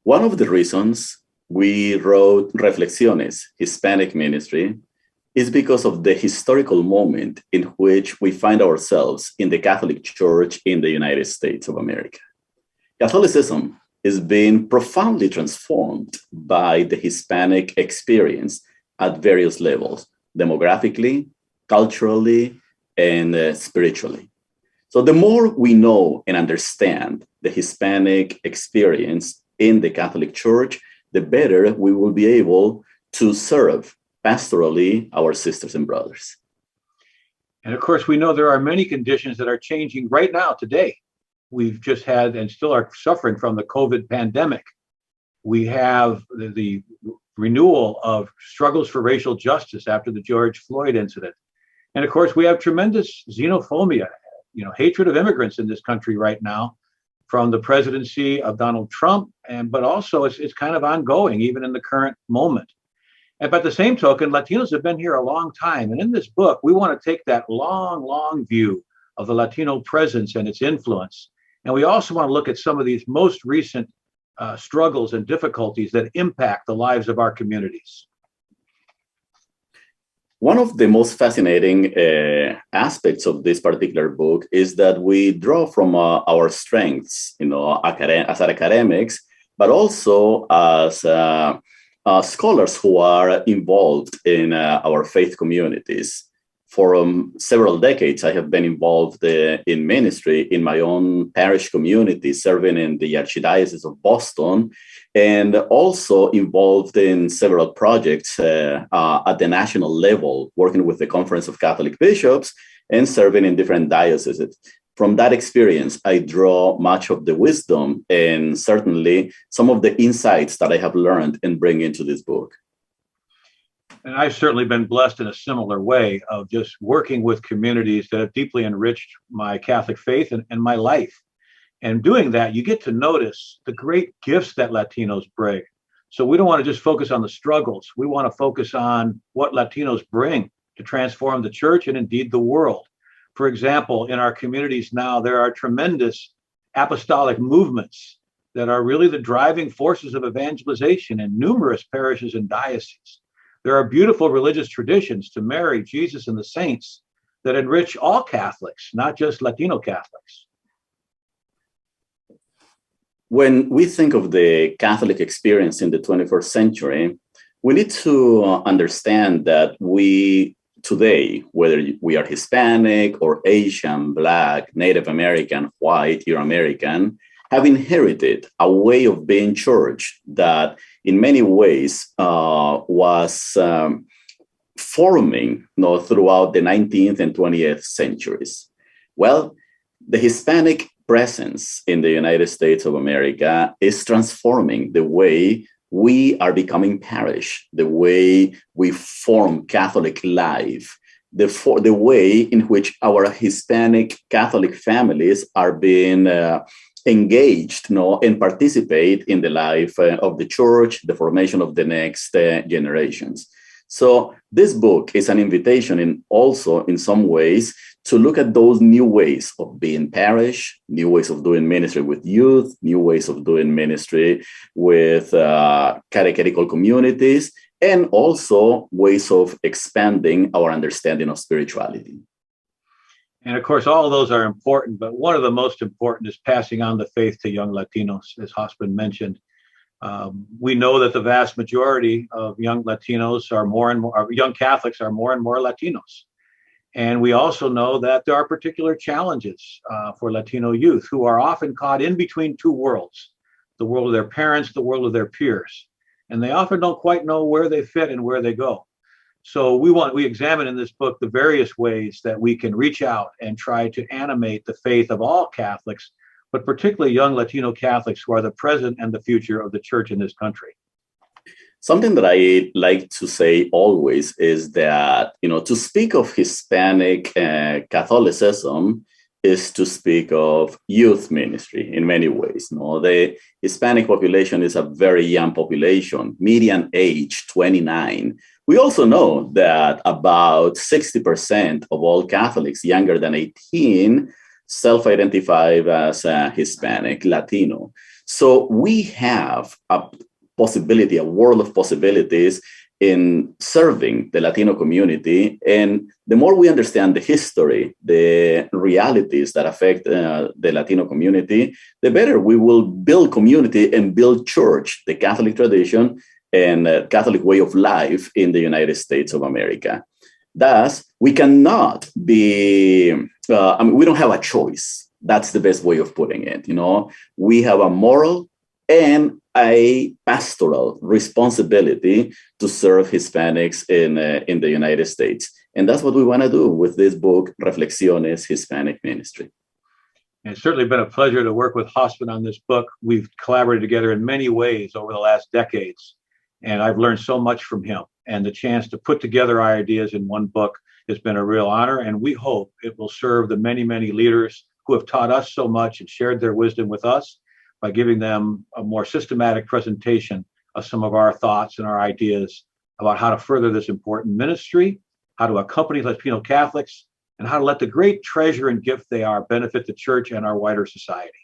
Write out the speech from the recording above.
One of the reasons we wrote Reflexiones, Hispanic Ministry, is because of the historical moment in which we find ourselves in the Catholic Church in the United States of America. Catholicism is being profoundly transformed by the Hispanic experience at various levels, demographically, culturally, and spiritually. So the more we know and understand the Hispanic experience in the Catholic Church, the better we will be able to serve pastorally our sisters and brothers. And of course, we know there are many conditions that are changing right now, today. We've just had and still are suffering from the COVID pandemic. We have the renewal of struggles for racial justice after the George Floyd incident. And of course, we have tremendous xenophobia, hatred of immigrants in this country right now from the presidency of Donald Trump. But also it's kind of ongoing, even in the current moment. And by the same token, Latinos have been here a long time. And in this book, we want to take that long view of the Latino presence and its influence. And we also want to look at some of these most recent struggles and difficulties that impact the lives of our communities. One of the most fascinating aspects of this particular book is that we draw from our strengths, as academics, but also as scholars who are involved in our faith communities. For several decades, I have been involved in ministry in my own parish community, serving in the Archdiocese of Boston, and also involved in several projects at the national level, working with the Conference of Catholic Bishops and serving in different dioceses. From that experience, I draw much of the wisdom and certainly some of the insights that I have learned and bring into this book. And I've certainly been blessed in a similar way of just working with communities that have deeply enriched my Catholic faith and my life. And doing that, you get to notice the great gifts that Latinos bring. So we don't want to just focus on the struggles. We want to focus on what Latinos bring to transform the church and indeed the world. For example, in our communities now, there are tremendous apostolic movements that are really the driving forces of evangelization in numerous parishes and dioceses. There are beautiful religious traditions to Mary, Jesus, and the saints that enrich all Catholics, not just Latino Catholics. When we think of the Catholic experience in the 21st century, we need to understand that we today, whether we are Hispanic or Asian, Black, Native American, white, Euro-American, have inherited a way of being church that in many ways was forming throughout the 19th and 20th centuries. Well, the Hispanic presence in the United States of America is transforming the way we are becoming parish, the way we form Catholic life, the way in which our Hispanic Catholic families are being engaged and participate in the life of the church, the formation of the next generations. So this book is an invitation also in some ways to look at those new ways of being parish, new ways of doing ministry with youth, new ways of doing ministry with catechetical communities, and also ways of expanding our understanding of spirituality. And of course, all of those are important, but one of the most important is passing on the faith to young Latinos, as Hospen mentioned. We know that the vast majority of young Latinos are more and more, young Catholics are more and more Latinos. And we also know that there are particular challenges for Latino youth who are often caught in between two worlds, the world of their parents, the world of their peers. And they often don't quite know where they fit and where they go. So we examine in this book the various ways that we can reach out and try to animate the faith of all Catholics, but particularly young Latino Catholics who are the present and the future of the church in this country. Something that I like to say always is that, to speak of Hispanic Catholicism is to speak of youth ministry in many ways. The Hispanic population is a very young population, median age 29. We also know that about 60% of all Catholics younger than 18 self-identify as Hispanic, Latino. So we have a possibility, a world of possibilities in serving the Latino community. And the more we understand the history, the realities that affect the Latino community, the better we will build community and build church, the Catholic tradition and Catholic way of life in the United States of America. Thus, we cannot be, we don't have a choice. That's the best way of putting it. We have a moral and a pastoral responsibility to serve Hispanics in the United States. And that's what we want to do with this book, Reflexiones, Hispanic Ministry. And it's certainly been a pleasure to work with Hospen on this book. We've collaborated together in many ways over the last decades, and I've learned so much from him. And the chance to put together our ideas in one book has been a real honor, and we hope it will serve the many, many leaders who have taught us so much and shared their wisdom with us by giving them a more systematic presentation of some of our thoughts and our ideas about how to further this important ministry, how to accompany Latino Catholics, and how to let the great treasure and gift they are benefit the church and our wider society.